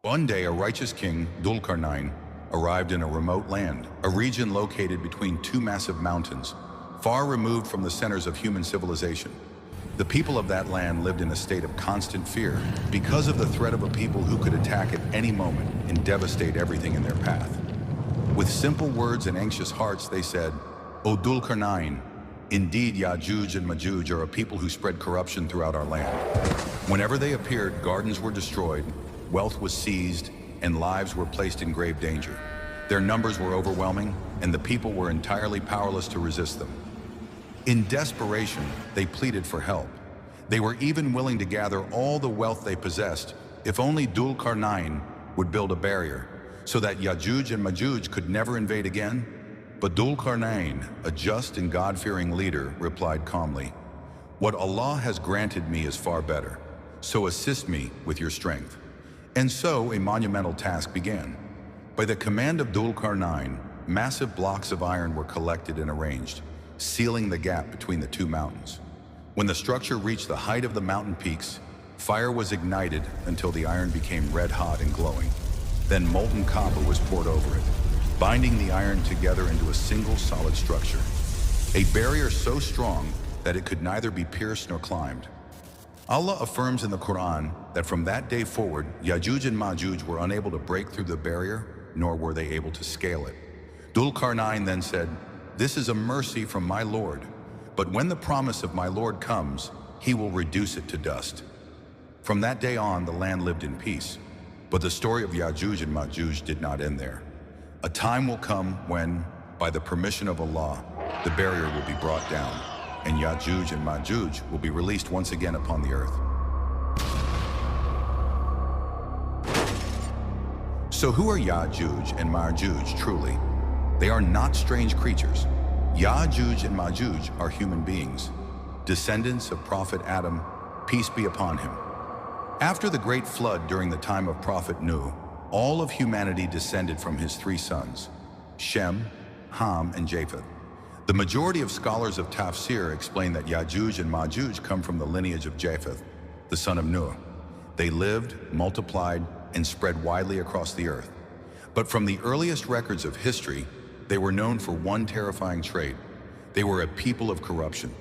One day, a righteous king, Dhul-Qarnayn, arrived in a remote land, a region located between two massive mountains, far removed from the centers of human civilization. The people of that land lived in a state of constant fear because of the threat of a people who could attack at any moment and devastate everything in their path. With simple words and anxious hearts, they said, "O Dhul-Qarnayn, indeed Ya'juj and Ma'juj are a people who spread corruption throughout our land. Whenever they appeared, gardens were destroyed, wealth was seized, and lives were placed in grave danger. Their numbers were overwhelming, and the people were entirely powerless to resist them." In desperation, they pleaded for help. They were even willing to gather all the wealth they possessed if only Dhul-Qarnayn would build a barrier so that Ya'juj and Ma'juj could never invade again. But Dhul-Qarnayn, a just and God-fearing leader, replied calmly, "What Allah has granted me is far better, so assist me with your strength." And so a monumental task began. By the command of Dhul-Qarnayn, massive blocks of iron were collected and arranged, sealing the gap between the two mountains. When the structure reached the height of the mountain peaks, fire was ignited until the iron became red hot and glowing. Then molten copper was poured over it, binding the iron together into a single solid structure, a barrier so strong that it could neither be pierced nor climbed. Allah affirms in the Qur'an that from that day forward, Ya'juj and Ma'juj were unable to break through the barrier, nor were they able to scale it. Dhul-Qarnayn then said, "This is a mercy from my Lord, but when the promise of my Lord comes, he will reduce it to dust." From that day on, the land lived in peace, but the story of Ya'juj and Ma'juj did not end there. A time will come when, by the permission of Allah, the barrier will be brought down, and Ya'juj and Ma'juj will be released once again upon the earth. So who are Ya'juj and Ma'juj truly? They are not strange creatures. Ya'juj and Ma'juj are human beings, descendants of Prophet Adam, peace be upon him. After the great flood during the time of Prophet Nuh, all of humanity descended from his three sons, Shem, Ham, and Japheth. The majority of scholars of Tafsir explain that Ya'juj and Ma'juj come from the lineage of Japheth, the son of Nuh. They lived, multiplied, and spread widely across the earth. But from the earliest records of history, they were known for one terrifying trait. They were a people of corruption.